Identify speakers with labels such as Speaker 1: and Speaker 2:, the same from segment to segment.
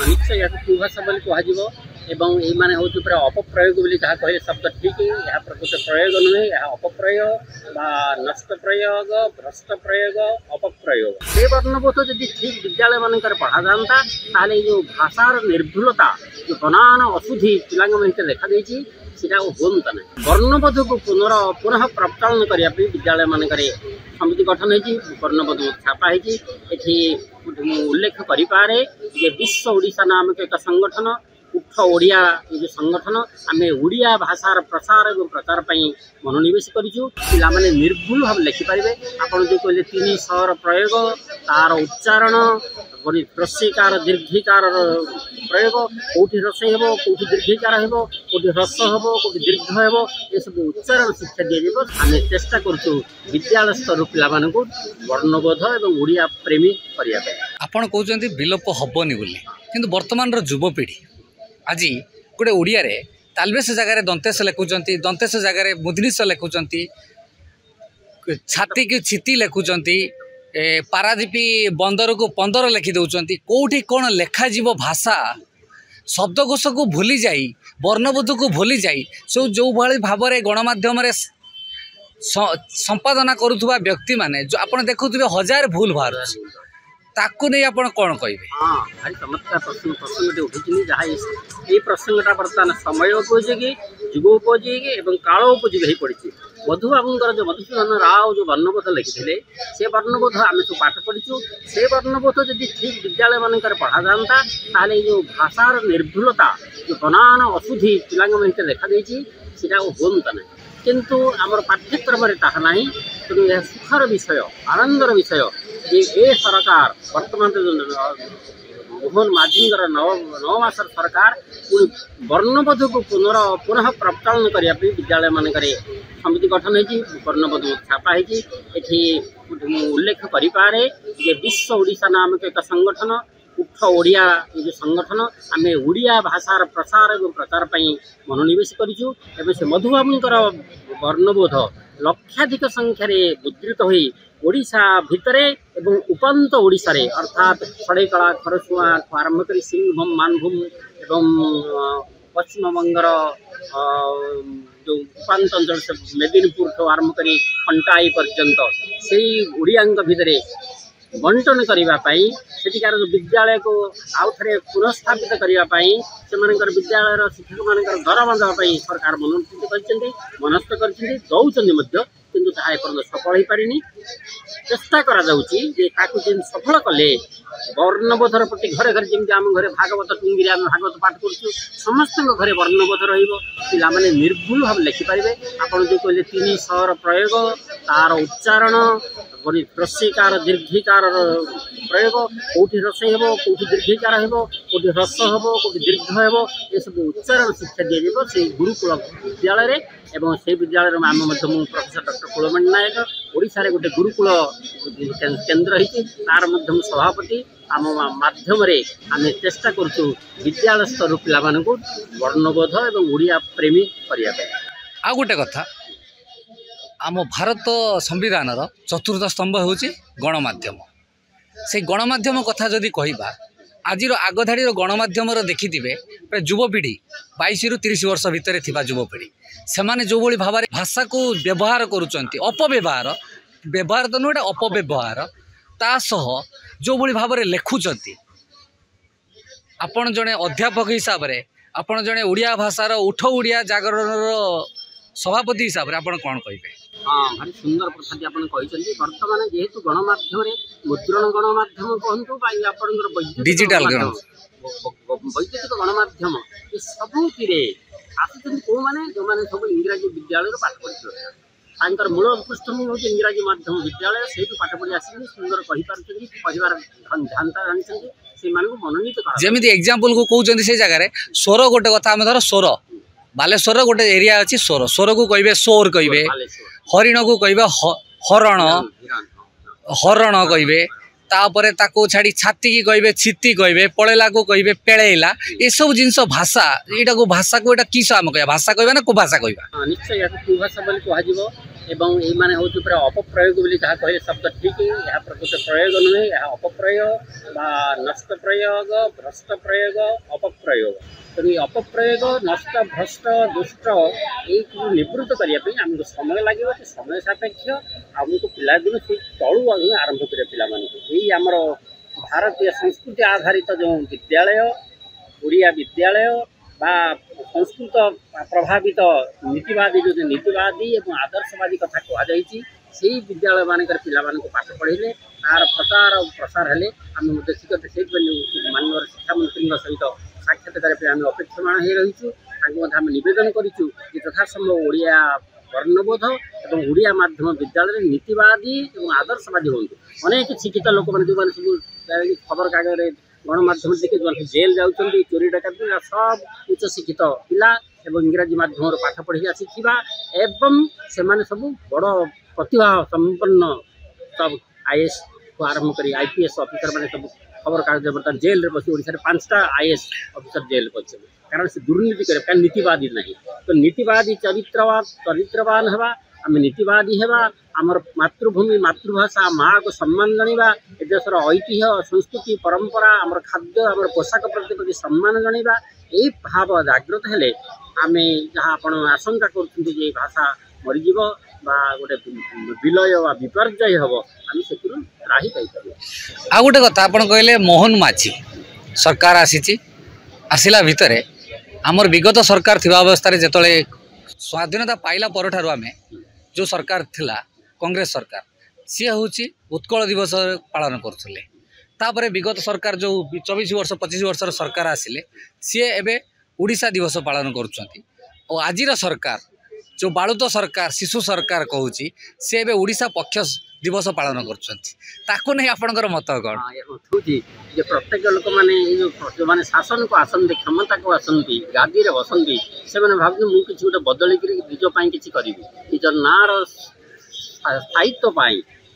Speaker 1: निश्चय या कुभाषा बोली कह एवं ये माने हूँ पूरा अपप्रयोग बोली जहाँ कहले शब्द ठीक यह प्रकृत प्रयोग नुहे यह अपप्रयोग बा नष्ट प्रयोग भ्रष्ट प्रयोग अपप्रयोग से वर्णबोध जब ठीक विद्यालय मानक पढ़ा जाता ताले जो भाषार निर्भुलता जो बनान अशुद्धि पिला देखा सीटा होता ना वर्णबोध को पुनः प्रचलन करने विद्यालय मानक समिति गठन होती वर्णबोध छापा होती उल्लेख करें विश्व ओडिशा नामक एक संगठन उठ ओडिया ये संगठन आम ओडिया भाषार प्रसार और प्रचार मनोनिवेश करूँ पे निर्भुल भाव लिखिपारे आपड़ जो कहले 3 स्वर प्रयोग तार उच्चारण ह्रस्वीकार दीर्घिकार प्रयोग कौटी ह्रस्व हो कौटी दीर्घिकार हो कौटी ह्रस्व हो कौटी दीर्घ हो ये सब उच्चारण शिक्षा दिज्व आम चेष्टा करूँ विद्यालय स्तर पिला वर्णबोध और ओडिया प्रेमी करने
Speaker 2: आपड़ कहते विलोप हेनी बोली कि वर्तमान युवपीढ़ी आज गोटे ओडिया रे तालबेस जगार दंतेश लिखुंट दंतेश जगार मुदनीश लिखुंट छाती की छिती लिखुंट पारादीपी बंदर को पंदर लिखिदे कौटी कौन लेखाजीव भाषा शब्दकोश को भूली जाई वर्णबोध को भूली जाई सो जो भाई भाव में गणमाध्यम संपादना करुवा व्यक्ति माने जो आप देखुवे 1000 भूल बाहर ताकू नहीं आप कौन कहे?
Speaker 1: हाँ भारी चमत्कार प्रसंग उठी जहाँ ये प्रसंगटा बर्तमान समय उपयोगी युग उपयोगी और काल उपयोगी हो पड़ी मधुबाबूर जो मधुसूदन राव जो वर्णबोध लिखिते से वर्णबोध आम सब पाठ पढ़ीचु से वर्णबोध जब ठीक विद्यालय मानक पढ़ा जाता ताले जो भाषार निर्भुलता जो बनान अशुद्धि पिला देखा सीटा होता ना किंतु आमर पाठ्यक्रम ताहा तेणु यह सुखर विषय आनंदर विषय ये सरकार वर्तमान मोहन माझीर नवमासर सरकार वर्णबोध को पुनः प्रचलन करने विद्यालय मानक समिति गठन होती वर्णबोध छापा होती उल्लेख करें विश्व ओडिशा नामक एक संगठन उठ ओडिया ये संगठन आम ओडिया भाषार प्रसार और प्रचार मनोनिवेश करूँ से मधुबाबूर वर्णबोध लक्षाधिक संख्यार मुद्रित हो ओडिशा भितरे एवं उपांत ओडिशा रे अर्थात सड़ेकला खरसुआ आरंभ कर सिंहभूम मानभूम एवं पश्चिम बंगर जो उपांत अंचल से मेदिनीपुर ठू आरंभ कर खंटाई पर्यंत से ओडिया भितर बंटन करने सेठिकार विद्यालय को आउ थे पुनस्थापित करने से विद्यालय शिक्षक मान दरमा देवाई सरकार मनस्थ कर किंतु ताहा एपर्यंत सफल हो पारिनी चेष्टा करा सफल कले वर्णबोधर प्रति घरे घरे जमी आम घरे भागवत टुंगी आम भागवत पाठ करूँ समस्त घरे वर्णबोध पे निर्भुल भाव लिखिपारे आपड़ जो कहले 3 स्वर प्रयोग तार उच्चारण ह्रस्वीकार दीर्घिकार प्रयोग कौटी ह्रस्व हो कौटी दीर्घिकार हो कौटी ह्रस्व हो कौटी दीर्घ हो ये सब उच्चारण शिक्षा दिज्व से गुरुकुल विद्यालय एवं से विद्यालय आम प्रोफेसर डॉक्टर कुलमणि नायक ओडिशा रे गोटे गुरुकुल केन्द्र होती तार सभापति आम माध्यम आम चेष्टा करूँ विद्यालय स्तर पिला वर्णबोध और ओडिया प्रेमी करने
Speaker 2: आ गोटे कथा आम भारत संविधान चतुर्थ स्तंभ हूँ गणमाध्यम से गणमाध्यम कथा जदि कहवा आज आगधाड़ी गणमाध्यम देखिथे प्राय युवपीढ़ी 22 ରୁ 30 वर्ष भितर थिबा युवपीढ़ी से माने जो भली भाव भाषा को व्यवहार करुचंती अपव्यवहार व्यवहार तो नुहे अपव्यवहार ता सह जो भली भाव लेखुचंती आपण जड़े अध्यापक हिसाब से आपण जड़े ओडिया भाषार उठ ओडिया जागरण सभापति हिसाब से आप कौन कहे?
Speaker 1: हाँ भारी सुंदर प्रथा आप बर्तमान जेहेतु गणमाध्यम मुद्रण गणमाध्यम कहतु
Speaker 2: डिजिटल
Speaker 1: वैद्युतिक गणमाध्यम ये सबुति आसुच्च कौ मैंने जो मैंने सब इंग्राजी विद्यालय पाठ पढ़ी मूल पृष्ठभूमि हूँ इंग्राजी माध्यम विद्यालय से पाठ पढ़ी आस सुंदर कहीपर से मनोनीत
Speaker 2: जमी एग्जाम्पल को कहते से जगह स्वर गोटे कथा आम धर स्वर बालेश्वर गोटे एरिया अच्छी स्वर स्वर को कहे सोर कहे हरिण को कहे हरण हरण कहे तापरे ताको छाड़ी छाती की कहे छिती कहे पड़ेला को कहे पेड़ेला ये सब जिनस भाषा यहाँ को भाषा को किस आम कह भाषा कहवा ना को भाषा कहवा?
Speaker 1: निश्चय कुभाषा बोली कह एवं ये माने हूँ पूरा अपप्रयोग बोली जहाँ कहले शब्द ठीक यह प्रकृत प्रयोग नुहे यह अपप्रयोग बा नष्ट प्रयोग भ्रष्ट प्रयोग अपप्रयोग तेणु अपप्रयोग नष्ट भ्रष्ट दुष्ट यू निवृत्त करने आमको समय लगे समय सापेक्ष आमको पिलादिन से तलू आरंभ करें पिला आमर भारतीय संस्कृति आधारित जो विद्यालय ओडिया विद्यालय बा संस्कृत प्रभावित नीतिवादी जो नीतिवादी और आदर्शवादी कथा कहुई से विद्यालय मानक पिला पाठ पढ़े तार प्रचार और प्रसार हेले आम शीघ्र से माननीय शिक्षा मंत्री सहित साक्षात्कार आम अपेक्षमाण हो रहीचु आम नवेदन करूँ कि यथासंभव ओडिया वर्णबोध और ओडिया माध्यम विद्यालय नीतिवादी और आदर्शवादी हूँ अनेक शिक्षित लोक मैंने जो सब खबर कागज गणमाध्यम देखे जो जेल जाऊँगी चोरी डकाती सब उच्च शिक्षित पिला एवं इंग्राजी माध्यम पाठ पढ़ी आसीथिबा एवं से माने सब बड़ प्रतिभा संपन्न सब आईएएस को आरंभ कर आईपीएस ऑफिसर मैंने सब खबर कागज बर्तमान जेल रे बसी ओडिशा रे 5टा आईएएस ऑफिसर जेल पड़े कारण से दुर्नीति करे नीतिवादी नहीं तो नीतिवादी चरित्रवान हवा आम नीतिवादी हेबा आमर मातृभूमि मातृभाषा माँ को सम्मान जाना ए देशर ऐतिह्य संस्कृति परंपरा आमर खाद्य आमर पोशाक प्रति सम्मान जाना यही भाव जागृत हेले आमे जहाँ आप आशंका कर भाषा मरीज गोटे विलय व विपर्यय हम आम से राही पाई
Speaker 2: आ गोटे कथा आप कहले मोहन माझी सरकार आसला भितर आमर विगत सरकार थिबा अवस्था रे जेतले स्वाधीनता पाइला पर ठारू आमे जो सरकार थिला कांग्रेस सरकार सी हूँ उत्कल दिवस पालन करुले तापर विगत सरकार जो 24 वर्ष 25 वर्षर सरकार आसिले सी एबे उड़ीसा दिवस पालन करुँच आजिर सरकार जो बालुत सरकार शिशु सरकार कहूँ सी एबे उड़ीसा पक्ष दिवस पालन कर नहीं आपणकर मत कौन
Speaker 1: जे प्रत्येक लोक मैंने जो मैंने शासन को आसंती क्षमता को आसंती गादी रे बसंती से मैंने भाव मुझे किसी गोटे बदलिक निजपाई किसी करी निजर नार स्थायित्व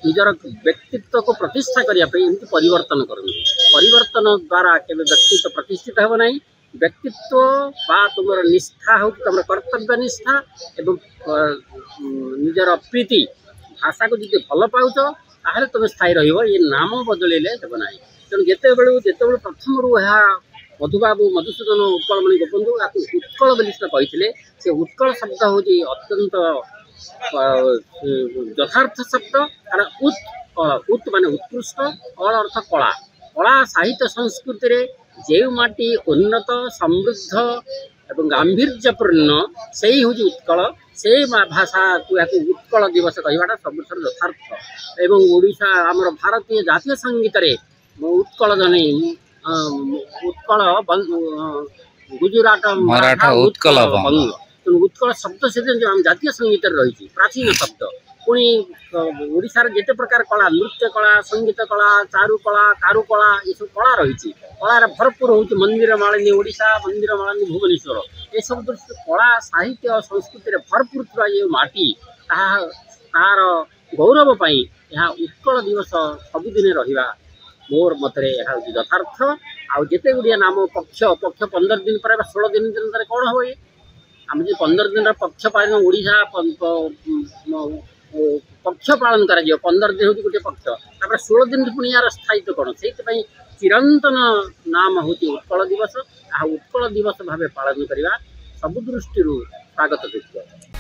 Speaker 1: निजर व्यक्तित्व को प्रतिष्ठा करने परिवर्तन करते परिवर्तन द्वारा केवल व्यक्तित्व प्रतिष्ठित हो ना व्यक्तित्व बा तुम निष्ठा हो तुम कर्तव्य निष्ठा एवं निजर प्रीति भाषा को जी भल पाउच ताहले तुम स्थायी रहिबो ये नाम बदलैले हेब ना तेणु जिते प्रथम रू मधुबाबू मधुसूदन उत्कलमणि गोपबंधु या उत्कल बोली कहते से उत्कल शब्द हूँ अत्यंत यथार्थ शब्द कारण उत् माने उत्कृष्ट अल अर्थ कला कला साहित्य संस्कृति रे जे माटी उन्नत समृद्ध एवं गांभीर्यपूर्ण से ही हूँ उत्कल से भाषा को उत्कल दिवस कहवाटा सबुठ यथार्थ एवं ओडिशा आमर भारतीय जातीय संगीत रे उत्कल जने उत्कल गुजरात मराठा उत्कल तेणु उत्कल शब्द से जातीय संगीत रही प्राचीन शब्द पुणी ओडिशार जेते प्रकार कला नृत्य कला संगीत कला चारुकला कारुकला ये सब कला रही कलार भरपूर हूँ मंदिर मालिनी ओडिशा मंदिर मालिनी भुवनेश्वर ये सब दृष्टि कला साहित्य संस्कृति भरपूर थी ये माटी तार गौरव पाई यह उत्कल दिवस सबुदिन रहा मोर मतरे यह यथार्थ आउ जिते गुड़िया नाम पक्ष पक्ष 15 दिन पर 16 दिन कौन हम ये आम जो 15 दिन पक्ष पालन ओडिशा पक्ष पालन कर 15 दिन हूँ गोटे पक्ष तापर 16 दिन पुणी यार स्थायित्व कौन से चिरंतन नाम हूँ उत्कल दिवस आ उत्कल दिवस भाव पालन करवा सब दृष्टि स्वागत।